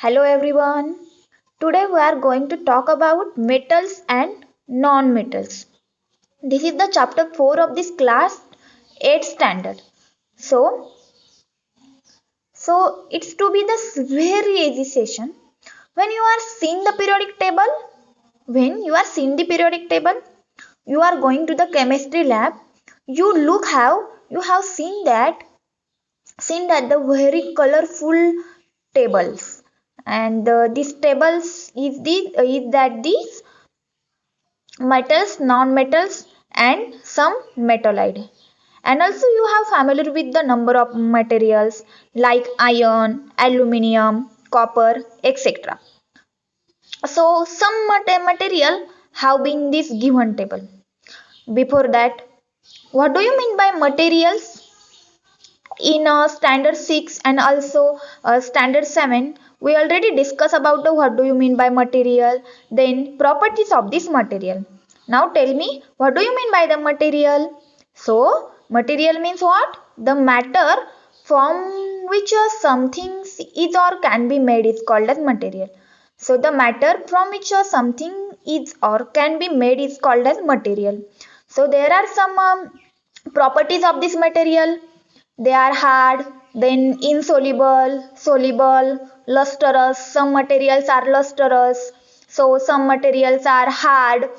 Hello everyone. Today we are going to talk about metals and non-metals. This is the chapter 4 of this class 8 standard. So, it's to be the very easy session. When you are seeing the periodic table, you are going to the chemistry lab. You look how you have seen that the very colorful tables and these tables is that these metals, non-metals, and some metalloid. And also you have familiar with the number of materials like iron, aluminium, copper, etc. So some material have been this given table. Before that, what do you mean by materials? In standard 6 and also standard 7 we already discussed about the what do you mean by material, then properties of this material. Now tell me, what do you mean by the material? So material means what? The matter from which something is or can be made is called as material. So the matter from which something is or can be made is called as material. So there are some properties of this material. They are hard, then insoluble, soluble, lustrous. Some materials are lustrous, so some materials are hard.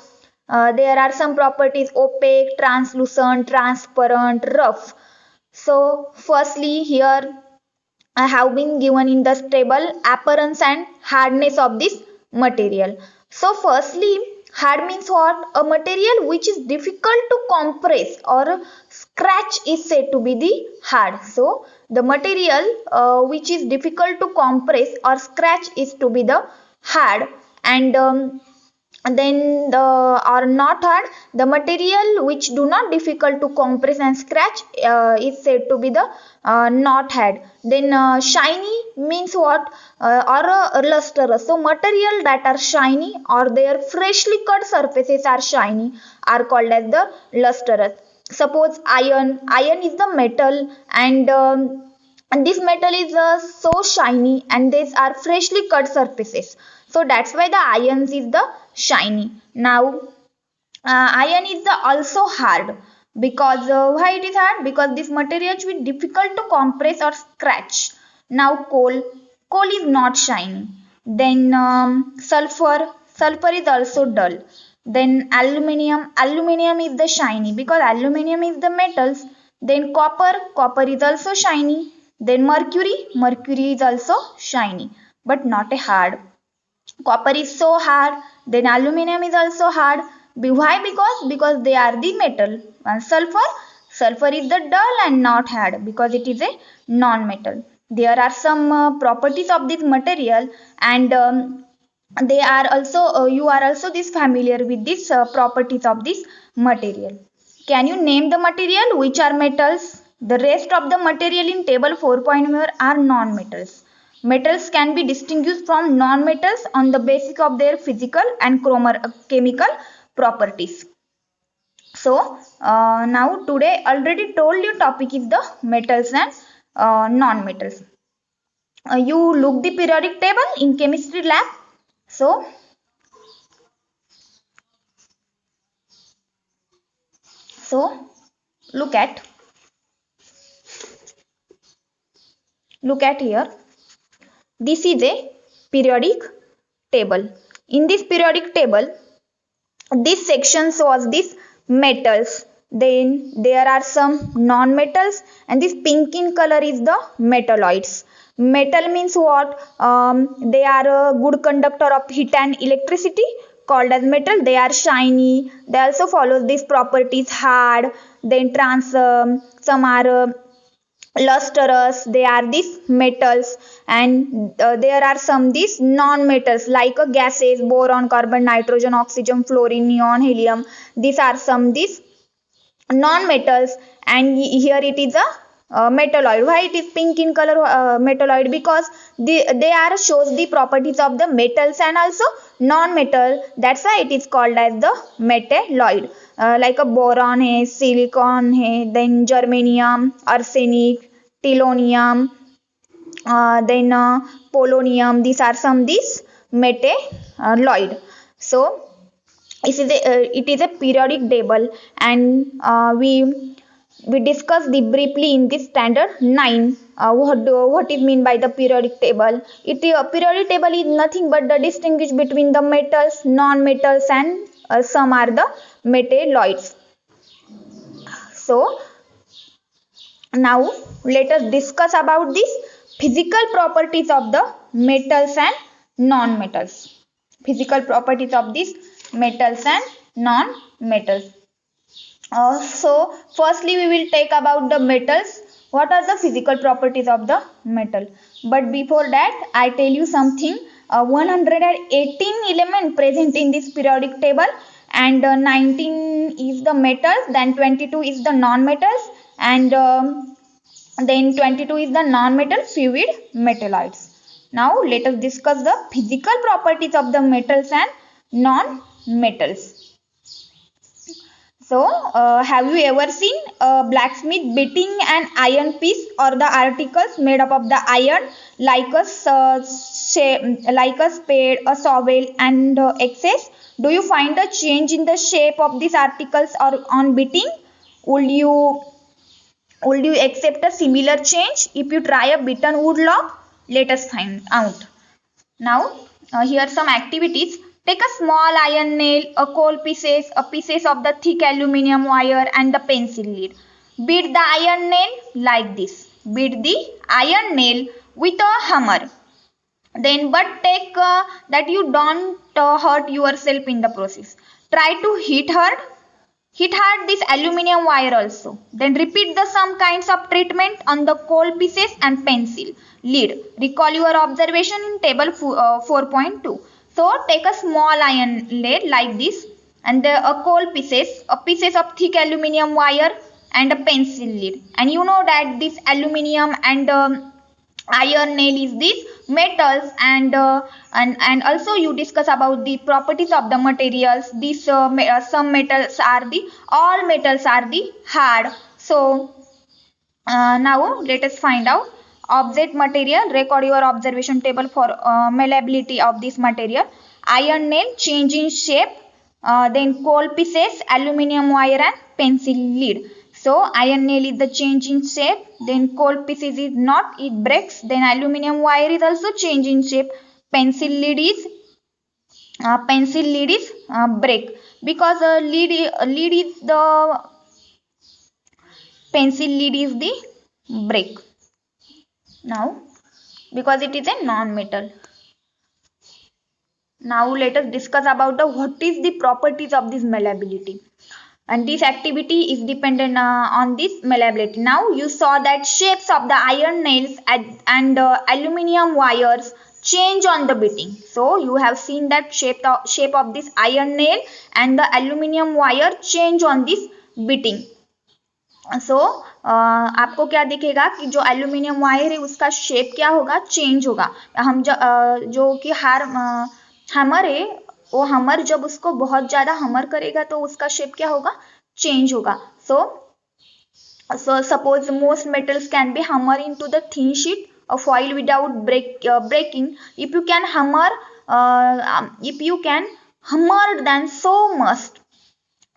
There are some properties opaque, translucent, transparent, rough. So, firstly, here I have been given in the table appearance and hardness of this material. So, firstly, hard means what? A material which is difficult to compress or scratch is said to be the hard. So, the material which is difficult to compress or scratch is to be the hard, and then the are not hard, the material which do not difficult to compress and scratch is said to be the not hard. Then shiny means what? Or lustrous. So material that are shiny or their freshly cut surfaces are shiny are called as the lustrous. Suppose iron is the metal, and this metal is so shiny and these are freshly cut surfaces, so that's why the ions is the shiny. Now iron is the also hard because why it is hard? Because this material is difficult to compress or scratch. Now coal is not shiny. Then sulfur is also dull. Then aluminium is the shiny because aluminium is the metals. Then copper is also shiny. Then mercury is also shiny but not a hard. Copper is so hard, then aluminium is also hard. Why? Because they are the metal. And sulfur is the dull and not hard because it is a non-metal. There are some properties of this material, and they are also you are also this familiar with these properties of this material. Can you name the material which are metals? The rest of the material in table 4.1 are non-metals. Metals can be distinguished from non-metals on the basis of their physical and chemical properties. So now today already told you topic is the metals and non-metals. You look the periodic table in chemistry lab. So so look at here. This is a periodic table. In this periodic table, this section shows these metals. Then there are some non-metals, and this pink in color is the metalloids. Metal means what? They are a good conductor of heat and electricity called as metal. They are shiny. They also follow these properties hard. Then some are lustrous. They are these metals, and there are some these non-metals like gases, boron, carbon, nitrogen, oxygen, fluorine, neon, helium. These are some these non-metals, and here it is a metalloid. Why it is pink in color metalloid? Because they are shows the properties of the metals and also non-metal. That's why it is called as the metalloid. Like a boron है, silicon है, then germanium, arsenic, tellurium, then polonium. These are some these metalloid. So it is a periodic table, and we discussed the briefly in this standard 9 what is mean by the periodic table. Periodic table is nothing but the distinguish between the metals, non-metals, and some are the metalloids. So now let us discuss about these physical properties of the metals and non-metals. Physical properties of these metals and non-metals. So firstly we will take about the metals. What are the physical properties of the metal? But before that I tell you something. 118 element present in this periodic table, and 19 is the metals, then 22 is the non-metals, and then 22 is the non-metal fluid metalloids. Now let us discuss the physical properties of the metals and non-metals. So, have you ever seen a blacksmith beating an iron piece or the articles made up of the iron, like like a spade, a shovel, and axes? Do you find a change in the shape of these articles or on beating? Would you would you accept a similar change if you try a beaten wood log? Let us find out. Now, here are some activities. Take a small iron nail, a coal pieces, a pieces of the thick aluminium wire, and the pencil lead. Beat the iron nail like this. Beat the iron nail with a hammer. Then, but take that you don't hurt yourself in the process. Try to hit hard this aluminium wire also. Then repeat the some kinds of treatment on the coal pieces and pencil lead. Recall your observation in table 4.2. So take a small iron lead like this, and a coal pieces, a pieces of thick aluminium wire, and a pencil lead. And you know that this aluminium and iron nail is these metals, and also you discuss about the properties of the materials. These some metals are the all metals are the hard. So now let us find out object material. Record your observation table for malleability of this material. Iron nail change in shape, then coal pieces, aluminium wire, and pencil lead. So iron nail is the change in shape, then coal pieces is not, it breaks, then aluminium wire is also change in shape, pencil lead is break, because lead is the pencil lead is the break. Now because it is a non-metal. Now let us discuss about the what is the properties of this malleability, and this activity is dependent on this malleability. Now you saw that shapes of the iron nails and aluminium wires change on the beating. So you have seen that shape of this iron nail and the aluminium wire change on this beating. सो आपको क्या दिखेगा कि जो aluminium wire है उसका shape क्या होगा, change होगा. हम जो कि हैमर है, वो हैमर जब उसको बहुत ज्यादा हैमर करेगा तो उसका शेप क्या होगा, चेंज होगा. So suppose most metals can be hammered into the thin sheet of foil without breaking. If you can hammer them so much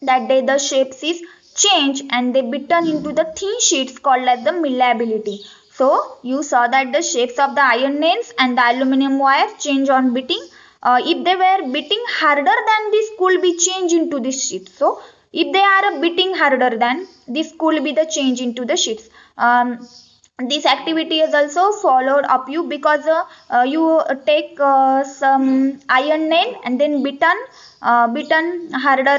that the shapes is change and they beaten into the thin sheets called as the malleability. So you saw that the shapes of the iron nails and the aluminium wire change on beating. If they were beating harder than this could be changed into this sheet. So if they are beating harder than this could be the change into the sheets. This activity is also followed up you because you take some iron nail and then beaten harder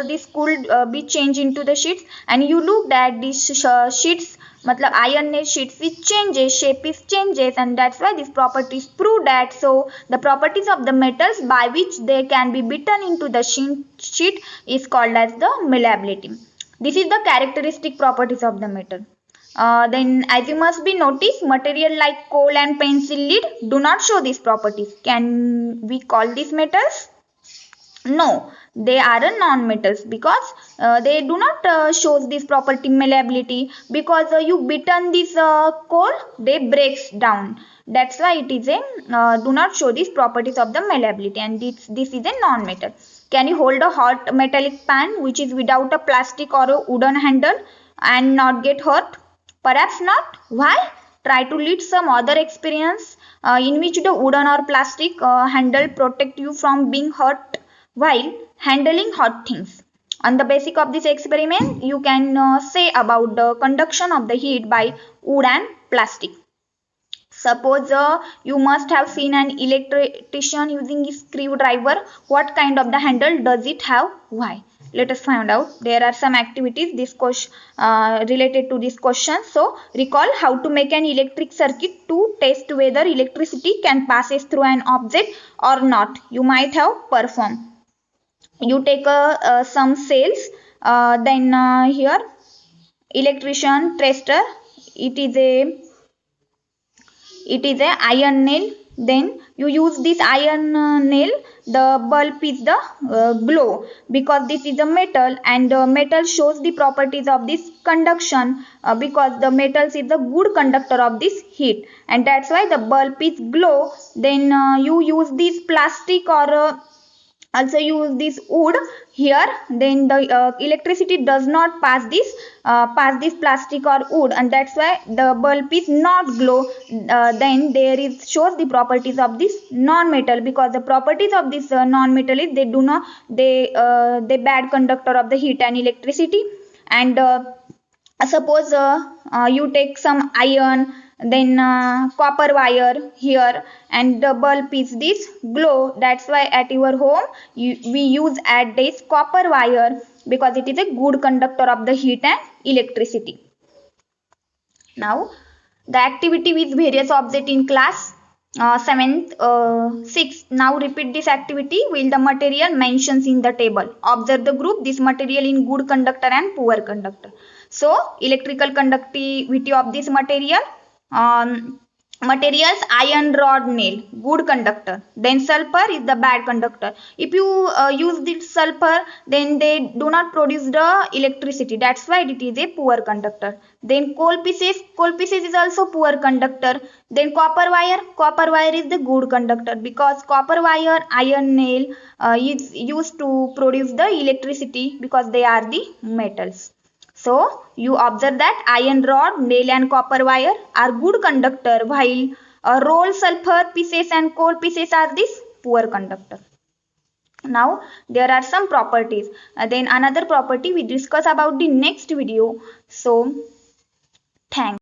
this could be changed into the sheets, and you look at these sheets matlab iron nail sheets is changes, shape is changes, and that's why these properties prove that. So the properties of the metals by which they can be beaten into the sheet is called as the malleability. This is the characteristic properties of the metal. Then as you must be noticed, material like coal and pencil lead do not show these properties. Can we call these metals? No, they are a non-metals because they do not show this property malleability, because you bitten this coal, they breaks down. That's why it is a do not show these properties of the malleability, and this is a non-metal. Can you hold a hot metallic pan which is without a plastic or a wooden handle and not get hurt? Perhaps not. Why? Try to lead some other experience in which the wooden or plastic handle protect you from being hurt while handling hot things. On the basis of this experiment, you can say about the conduction of the heat by wood and plastic. Suppose you must have seen an electrician using a screwdriver. What kind of the handle does it have? Why? Let us find out. There are some activities this question related to this question. So recall how to make an electric circuit to test whether electricity can passes through an object or not. You might have performed. You take some cells, then here electrician tester, it is a iron nail. Then you use this iron nail, the bulb is the glow, because this is a metal, and metal shows the properties of this conduction, because the metals is the good conductor of this heat, and that's why the bulb is glow. Then you use this plastic or also use this wood here, then the electricity does not pass this plastic or wood, and that's why the bulb is not glow. Then there is shows the properties of this non-metal, because the properties of this non-metal is they bad conductor of the heat and electricity. And suppose you take some iron, then copper wire here, and the bulb is this glow. That's why at your home we use at this copper wire, because it is a good conductor of the heat and electricity. Now the activity with various objects in class 7th 6th. Now repeat this activity with the material mentions in the table. Observe the group this material in good conductor and poor conductor. So electrical conductivity of this material, materials iron rod nail, good conductor. Then sulfur is the bad conductor. If you use this sulfur, then they do not produce the electricity, that's why it is a poor conductor. Then coal pieces is also poor conductor. Then copper wire is the good conductor, because copper wire, iron nail is used to produce the electricity, because they are the metals. So you observe that iron rod, nail and copper wire are good conductor, while rolled sulfur pieces and coal pieces are this poor conductor. Now there are some properties. Then another property we discuss about the next video. So thanks.